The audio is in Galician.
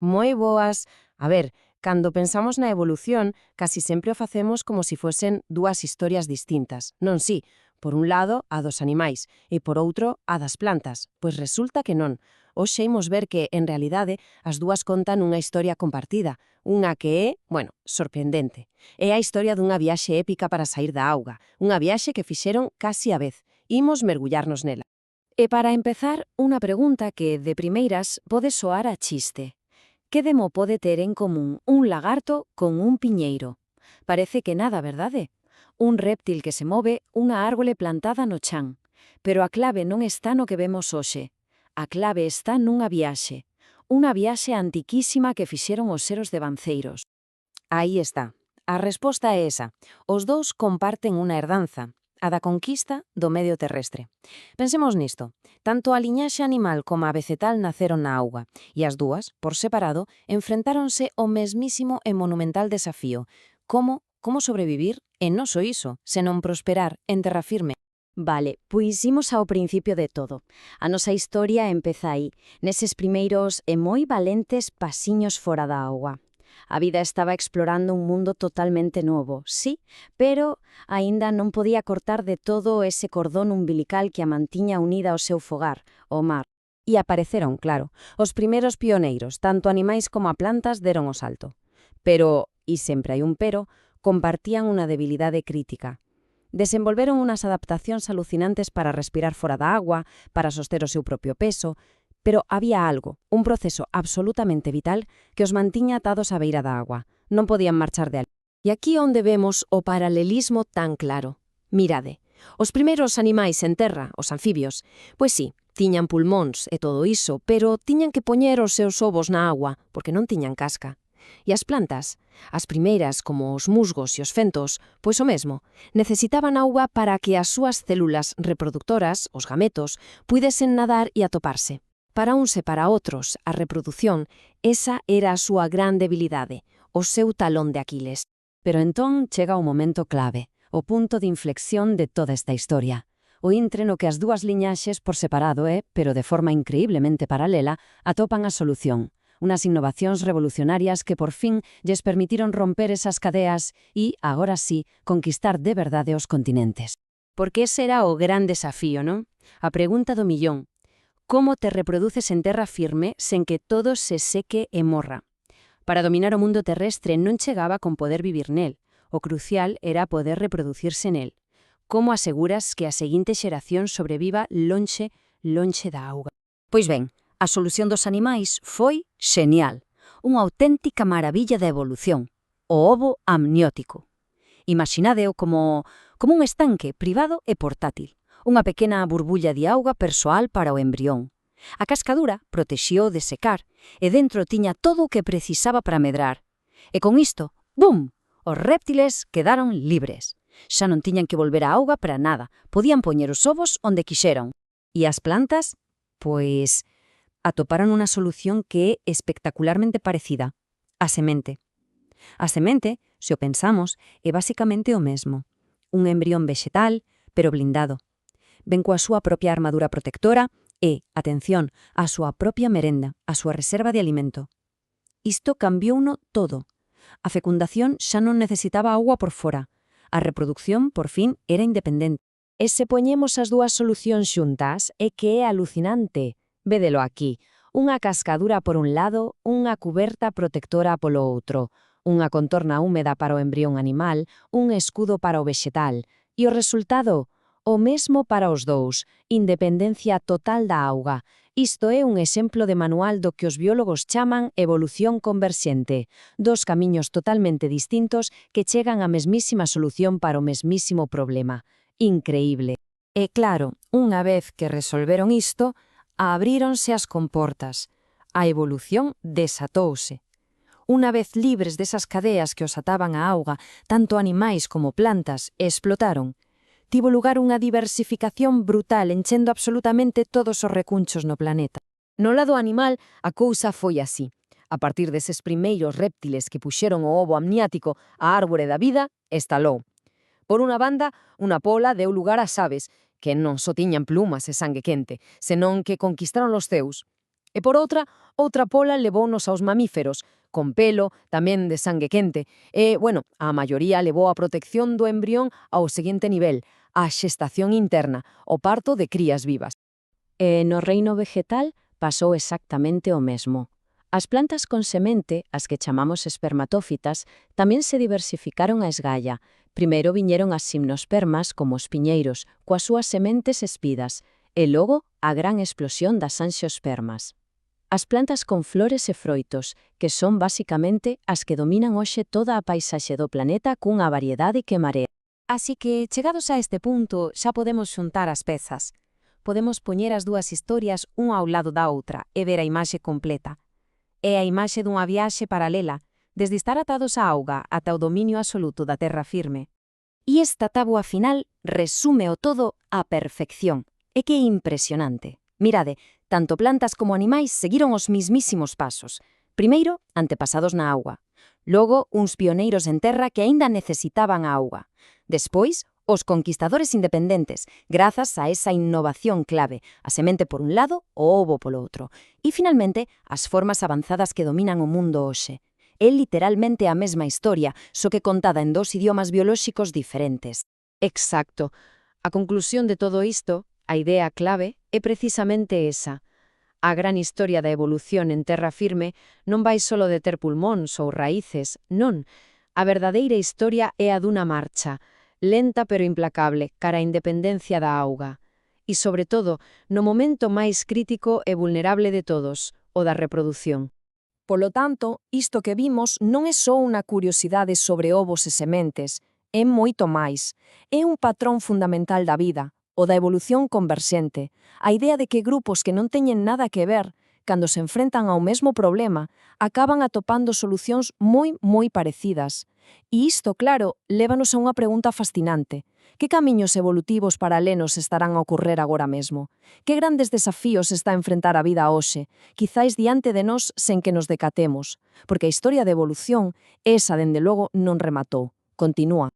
Moi boas. A ver, cando pensamos na evolución, casi sempre o facemos como se fosen dúas historias distintas. Non si, por un lado, a dos animais e por outro, a das plantas. Pois resulta que non. Hoxe imos ver que, en realidade, as dúas contan unha historia compartida, unha que é, bueno, sorprendente. É a historia dunha viaxe épica para sair da auga, unha viaxe que fixeron casi a vez. Imos mergullarnos nela. E para empezar, unha pregunta que, de primeiras, pode soar a chiste. Que demo pode ter en común un lagarto con un piñeiro? Parece que nada, verdade? Un réptil que se move, unha árbole plantada no chan. Pero a clave non está no que vemos hoxe. A clave está nunha viaxe. Unha viaxe antiquísima que fixeron os seros devanceiros. Aí está. A resposta é esa. Os dous comparten unha herdanza, a da conquista do medio terrestre. Pensemos nisto. Tanto a liñaxe animal como a vegetal naceron na auga, e as dúas, por separado, enfrentáronse ao mesmísimo e monumental desafío. Como sobrevivir e non só iso, senón prosperar en terra firme. Vale, pois imos ao principio de todo. A nosa historia empeza aí, neses primeiros e moi valentes pasiños fora da auga. A vida estaba explorando un mundo totalmente novo, sí, pero aínda non podía cortar de todo ese cordón umbilical que a mantiña unida ao seu fogar, o mar. E apareceron, claro, os primeiros pioneiros, tanto animais como a plantas deron o salto. Pero, e sempre hai un pero, compartían unha debilidade crítica. Desenvolveron unas adaptacións alucinantes para respirar fora da agua, para soster o seu propio peso, pero había algo, un proceso absolutamente vital que os mantiña atados á beira da agua. Non podían marchar de ali. E aquí onde vemos o paralelismo tan claro. Mirade, os primeiros animais en terra, os anfibios, pois sí, tiñan pulmóns e todo iso, pero tiñan que poñer os seus ovos na agua, porque non tiñan casca. E as plantas, as primeiras como os musgos e os fentos, pois o mesmo, necesitaban auga para que as súas células reproductoras, os gametos, puidesen nadar e atoparse. Para uns e para outros, a reprodución, esa era a súa gran debilidade, o seu talón de Aquiles. Pero entón chega o momento clave, o punto de inflexión de toda esta historia. O intre no que as dúas liñaxes por separado pero de forma increíblemente paralela, atopan a solución. Unas innovacións revolucionarias que por fin lles permitiron romper esas cadeas e, agora sí, conquistar de verdade os continentes. Porque ese era o gran desafío, non? A pregunta do millón. Como te reproduces en terra firme sen que todo se seque e morra? Para dominar o mundo terrestre non chegaba con poder vivir nel. O crucial era poder reproducirse nel. Como aseguras que a seguinte xeración sobreviva lonxe da auga? Pois ben, a solución dos animais foi xenial. Unha auténtica maravilla da evolución. O ovo amniótico. Imaginadeo como un estanque privado e portátil. Unha pequena burbulla de auga persoal para o embrión. A cascadura protexió de secar e dentro tiña todo o que precisaba para medrar. E con isto, bum, os réptiles quedaron libres. Xa non tiñan que volver á auga para nada, podían poñer os ovos onde quixeron. E as plantas? Pois atoparon unha solución que é espectacularmente parecida. A semente. A semente, se o pensamos, é basicamente o mesmo. Un embrión vexetal, pero blindado. Ven coa súa propia armadura protectora e, atención, a súa propia merenda, a súa reserva de alimento. Isto cambiouno todo. A fecundación xa non necesitaba auga por fora. A reproducción, por fin, era independente. E se poñemos as dúas solucións xuntas, é que é alucinante. Védelo aquí. Unha cascadura por un lado, unha cuberta protectora polo outro, unha contorna húmeda para o embrión animal, un escudo para o vexetal. E o resultado? O mesmo para os dous, independencia total da auga. Isto é un exemplo de manual do que os biólogos chaman evolución converxente, dos camiños totalmente distintos que chegan á mesmísima solución para o mesmísimo problema. Increíble. E claro, unha vez que resolveron isto, abríronse as comportas. A evolución desatouse. Unha vez libres desas cadeas que os ataban á auga, tanto animais como plantas explotaron. Tivo lugar unha diversificación brutal enchendo absolutamente todos os recunchos no planeta. No lado animal, a cousa foi así. A partir deses primeiros réptiles que puxeron o ovo amniático á árbore da vida, estalou. Por unha banda, unha pola deu lugar ás aves, que non só tiñan plumas e sangue quente, senón que conquistaron os ceus. E por outra pola levounos aos mamíferos, con pelo, tamén de sangue quente. E, bueno, a maioría levou a protección do embrión ao seguinte nivel, a xestación interna, o parto de crías vivas. E no reino vegetal pasou exactamente o mesmo. As plantas con semente, as que chamamos espermatófitas, tamén se diversificaron a esgalla. Primeiro viñeron as gimnospermas, como os piñeiros, coas súas sementes espidas, e logo a gran explosión das anxiospermas. As plantas con flores e froitos, que son basicamente as que dominan hoxe toda a paisaxe do planeta cunha variedade que marea. Así que, chegados a este punto, xa podemos xuntar as pezas. Podemos poñer as dúas historias unha ao lado da outra e ver a imaxe completa. É a imaxe dunha viaxe paralela, desde estar atados á auga ata o dominio absoluto da terra firme. E esta táboa final resume o todo á perfección. É que é impresionante. Mirade, tanto plantas como animais seguiron os mismísimos pasos. Primeiro, antepasados na auga. Logo, uns pioneiros en terra que aínda necesitaban a auga. Despois, os conquistadores independentes, grazas a esa innovación clave, a semente por un lado, o ovo polo outro. E, finalmente, as formas avanzadas que dominan o mundo hoxe. É literalmente a mesma historia, só que contada en dos idiomas biolóxicos diferentes. Exacto. A conclusión de todo isto, a idea clave, é precisamente esa. A gran historia da evolución en terra firme non vai solo de ter pulmóns ou raíces, non. A verdadeira historia é a dunha marcha, lenta pero implacable, cara á independencia da auga. E, sobre todo, no momento máis crítico e vulnerable de todos, o da reprodución. Polo tanto, isto que vimos non é só unha curiosidade sobre ovos e sementes, é moito máis. É un patrón fundamental da vida, o da evolución converxente, a idea de que grupos que non teñen nada que ver, cando se enfrentan ao mesmo problema, acaban atopando solucións moi parecidas. E isto, claro, lévanos a unha pregunta fascinante. Que camiños evolutivos paralelos estarán a ocorrer agora mesmo? Que grandes desafíos está a enfrentar a vida hoxe, quizáis diante de nós sen que nos decatemos? Porque a historia de evolución, esa, dende logo, non rematou. Continúa.